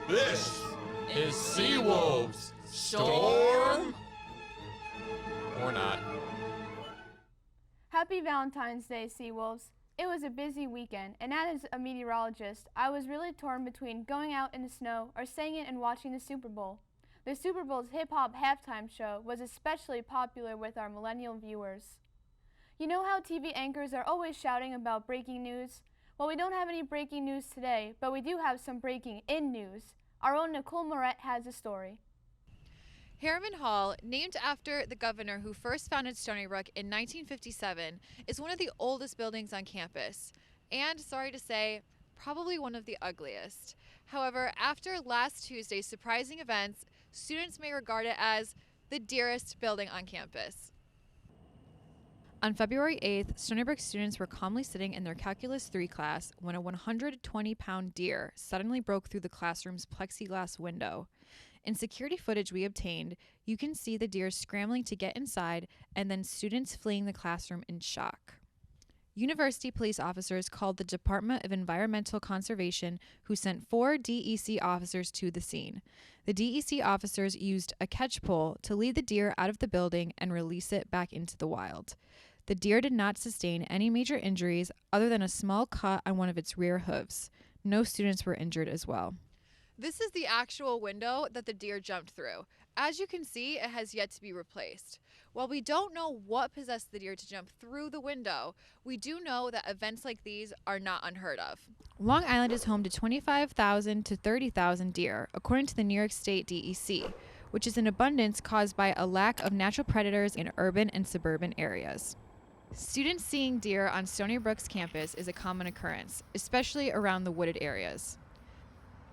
This is Seawolves. Storm? Or not. Happy Valentine's Day, Seawolves. It was a busy weekend, and as a meteorologist, I was really torn between going out in the snow or staying in and watching the Super Bowl. The Super Bowl's hip-hop halftime show was especially popular with our millennial viewers. You know how TV anchors are always shouting about breaking news? Well, we don't have any breaking news today, but we do have some breaking in news. Our own Nicole Moret has a story. Harriman Hall, named after the governor who first founded Stony Brook in 1957, is one of the oldest buildings on campus, and, sorry to say, probably one of the ugliest. However, after last Tuesday's surprising events, students may regard it as the dearest building on campus. On February 8th, Stony Brook students were calmly sitting in their Calculus 3 class when a 120-pound deer suddenly broke through the classroom's plexiglass window. In security footage we obtained, you can see the deer scrambling to get inside and then students fleeing the classroom in shock. University police officers called the Department of Environmental Conservation, who sent 4 DEC officers to the scene. The DEC officers used a catch pole to lead the deer out of the building and release it back into the wild. The deer did not sustain any major injuries other than a small cut on one of its rear hooves. No students were injured as well. This is the actual window that the deer jumped through. As you can see, it has yet to be replaced. While we don't know what possessed the deer to jump through the window, we do know that events like these are not unheard of. Long Island is home to 25,000 to 30,000 deer, according to the New York State DEC, which is an abundance caused by a lack of natural predators in urban and suburban areas. Students seeing deer on Stony Brook's campus is a common occurrence, especially around the wooded areas.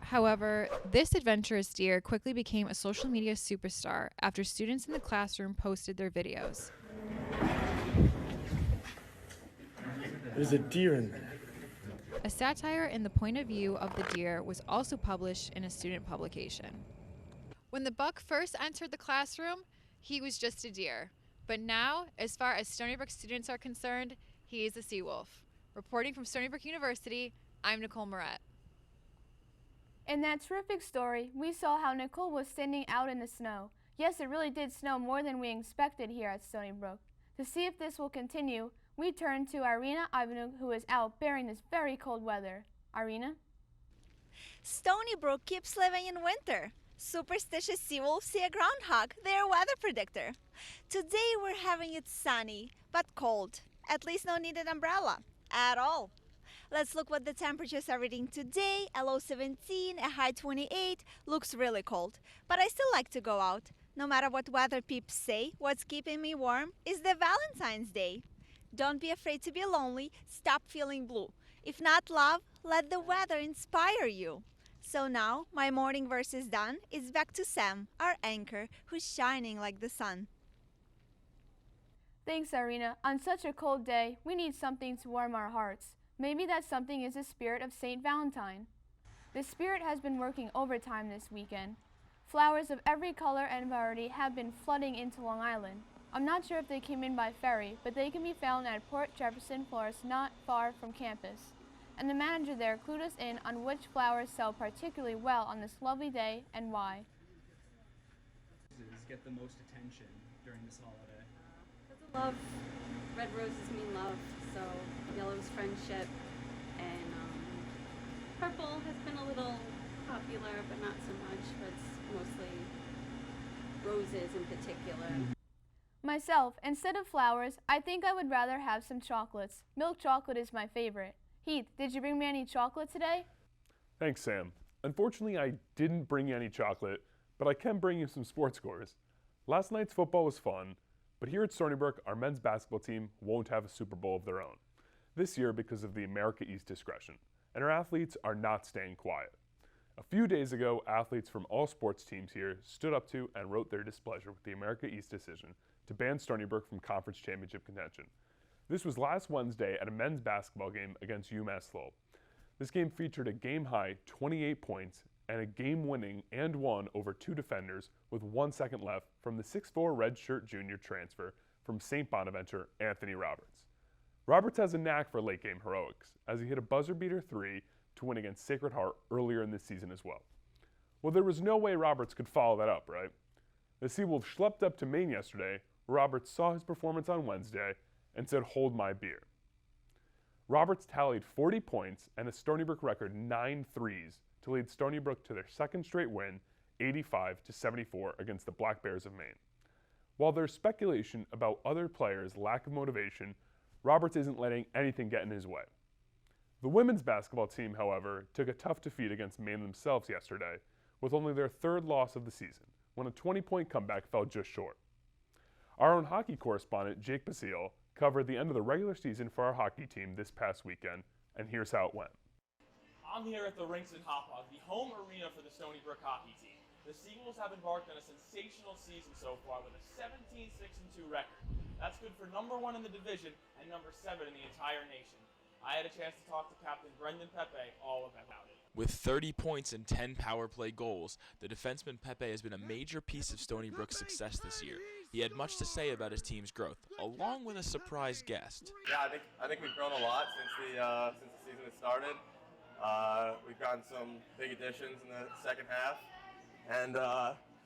However, this adventurous deer quickly became a social media superstar after students in the classroom posted their videos. There's a deer in there. A satire in the point of view of the deer was also published in a student publication. When the buck first entered the classroom, he was just a deer. But now, as far as Stony Brook students are concerned, he is a sea wolf. Reporting from Stony Brook University, I'm Nicole Moret. In that terrific story, we saw how Nicole was standing out in the snow. Yes, it really did snow more than we expected here at Stony Brook. To see if this will continue, we turn to Irina Ivanuk, who is out bearing this very cold weather. Irina? Stony Brook keeps living in winter. Superstitious seawolves see a groundhog, their weather predictor. Today we're having it sunny, but cold. At least no needed umbrella. At all. Let's look what the temperatures are reading today. A low 17, a high 28. Looks really cold. But I still like to go out. No matter what weather peeps say, what's keeping me warm is the Valentine's Day. Don't be afraid to be lonely. Stop feeling blue. If not love, let the weather inspire you. So now, my morning verse is done. It's back to Sam, our anchor, who's shining like the sun. Thanks, Irina. On such a cold day, we need something to warm our hearts. Maybe that something is the spirit of St. Valentine. The spirit has been working overtime this weekend. Flowers of every color and variety have been flooding into Long Island. I'm not sure if they came in by ferry, but they can be found at Port Jefferson Florist not far from campus. And the manager there clued us in on which flowers sell particularly well on this lovely day and why. Get the most attention during this holiday? Because of love. Red roses mean love, so yellow's friendship, and purple has been a little popular, but not so much, but it's mostly roses in particular. Myself, instead of flowers, I think I would rather have some chocolates. Milk chocolate is my favorite. Heath, did you bring me any chocolate today? Thanks, Sam. Unfortunately, I didn't bring you any chocolate, but I can bring you some sports scores. Last night's football was fun, but here at Stony Brook, our men's basketball team won't have a Super Bowl of their own this year because of the America East discretion, and our athletes are not staying quiet. A few days ago, athletes from all sports teams here stood up to and wrote their displeasure with the America East decision to ban Stony Brook from conference championship contention. This was last Wednesday at a men's basketball game against UMass Lowell. This game featured a game-high 28 points and a game-winning and one over 2 defenders with 1 second left from the 6'4 redshirt junior transfer from St. Bonaventure, Anthony Roberts. Roberts has a knack for late-game heroics, as he hit a buzzer-beater 3 to win against Sacred Heart earlier in this season as well. Well, there was no way Roberts could follow that up, right? The Seawolves schlepped up to Maine yesterday, where Roberts saw his performance on Wednesday and said, "Hold my beer." Roberts tallied 40 points and a Stony Brook record 9 threes to lead Stony Brook to their second straight win, 85-74 against the Black Bears of Maine. While there's speculation about other players' lack of motivation, Roberts isn't letting anything get in his way. The women's basketball team, however, took a tough defeat against Maine themselves yesterday, with only their third loss of the season, when a 20-point comeback fell just short. Our own hockey correspondent, Jake Basile, covered the end of the regular season for our hockey team this past weekend, and here's how it went. I'm here at the rinks in Hauppauge, the home arena for the Stony Brook hockey team. The Seawolves have embarked on a sensational season so far with a 17-6-2 record. That's good for number 1 in the division and number 7 in the entire nation. I had a chance to talk to Captain Brendan Pepe all about it. With 30 points and 10 power play goals, the defenseman Pepe has been a major piece of Stony Brook's success this year. He had much to say about his team's growth, along with a surprise guest. Yeah, I think we've grown a lot since the season has started. We've gotten some big additions in the second half, and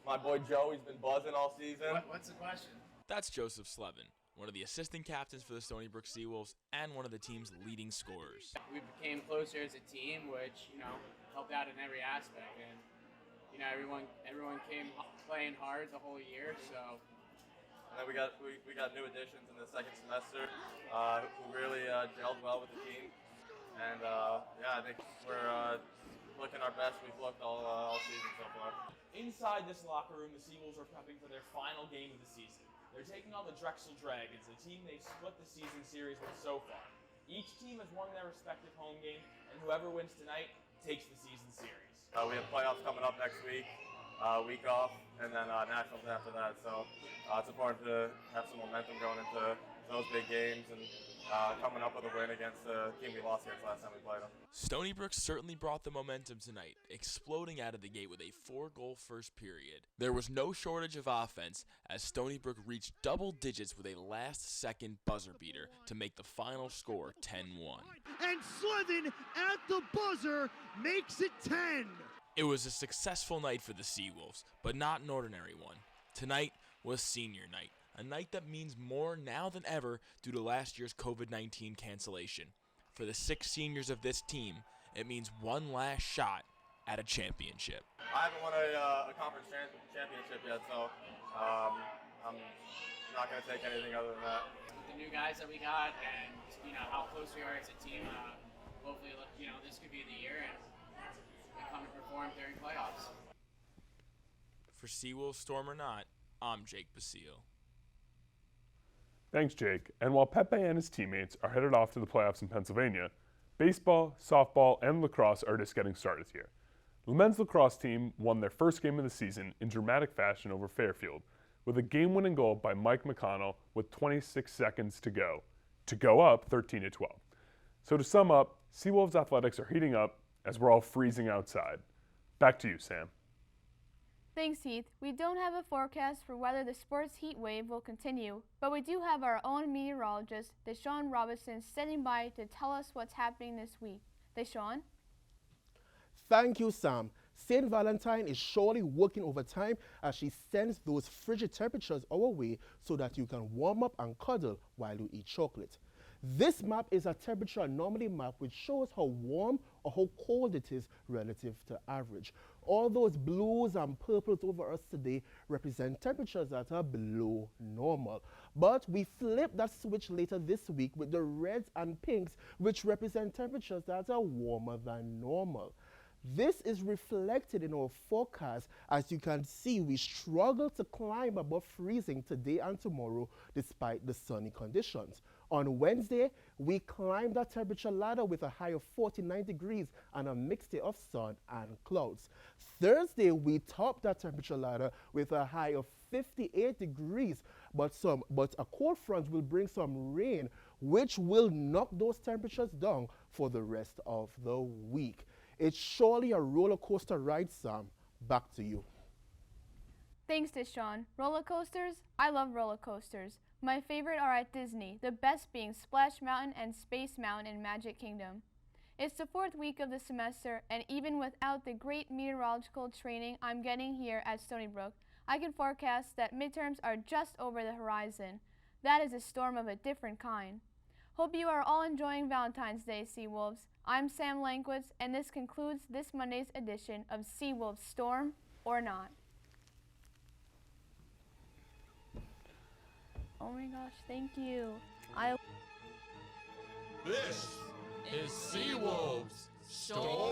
my boy Joey's been buzzing all season. What's the question? That's Joseph Slevin, one of the assistant captains for the Stony Brook Seawolves and one of the team's leading scorers. We became closer as a team, which, helped out in every aspect. And, everyone came playing hard the whole year, so. And then we got new additions in the second semester who really gelled well with the team. And, I think we're looking our best we've looked all season so far. Inside this locker room, the Seawolves are prepping for their final game of the season. They're taking on the Drexel Dragons, a team they've split the season series with so far. Each team has won their respective home game, and whoever wins tonight takes the season series. We have playoffs coming up next week off, and then nationals after that. So it's important to have some momentum going into those big games and coming up with a win against the team we lost against last time we played them. Stony Brook certainly brought the momentum tonight, exploding out of the gate with a 4-goal first period. There was no shortage of offense as Stony Brook reached double digits with a last-second buzzer beater to make the final score 10-1. And Slevin at the buzzer makes it 10. It was a successful night for the Seawolves, but not an ordinary one. Tonight was senior night. A night that means more now than ever due to last year's COVID-19 cancellation. For the 6 seniors of this team, it means one last shot at a championship. I haven't won a conference championship yet, so I'm not going to take anything other than that. With the new guys that we got and, how close we are as a team, hopefully, this could be the year and we come and perform during playoffs. For Seawolves Storm or not, I'm Jake Basile. Thanks, Jake. And while Pepe and his teammates are headed off to the playoffs in Pennsylvania, baseball, softball, and lacrosse are just getting started here. The men's lacrosse team won their first game of the season in dramatic fashion over Fairfield, with a game-winning goal by Mike McConnell with 26 seconds to go up 13-12. So to sum up, Seawolves athletics are heating up as we're all freezing outside. Back to you, Sam. Thanks, Heath. We don't have a forecast for whether the sports heat wave will continue, but we do have our own meteorologist, Deshaun Robinson, standing by to tell us what's happening this week. Deshaun? Thank you, Sam. St. Valentine is surely working overtime as she sends those frigid temperatures our way so that you can warm up and cuddle while you eat chocolate. This map is a temperature anomaly map which shows how warm or how cold it is relative to average. All those blues and purples over us today represent temperatures that are below normal. But we flip that switch later this week with the reds and pinks, which represent temperatures that are warmer than normal. This is reflected in our forecast. As you can see, we struggle to climb above freezing today and tomorrow despite the sunny conditions. On Wednesday, we climbed that temperature ladder with a high of 49 degrees and a mixture of sun and clouds. Thursday, we topped that temperature ladder with a high of 58 degrees, but a cold front will bring some rain, which will knock those temperatures down for the rest of the week. It's surely a roller coaster ride, Sam. Back to you. Thanks, Deshaun. Roller coasters? I love roller coasters. My favorite are at Disney, the best being Splash Mountain and Space Mountain in Magic Kingdom. It's the 4th week of the semester, and even without the great meteorological training I'm getting here at Stony Brook, I can forecast that midterms are just over the horizon. That is a storm of a different kind. Hope you are all enjoying Valentine's Day, Seawolves. I'm Sam Lankwitz, and this concludes this Monday's edition of Seawolves Storm or Not. Oh my gosh, thank you. This is Seawolves Storm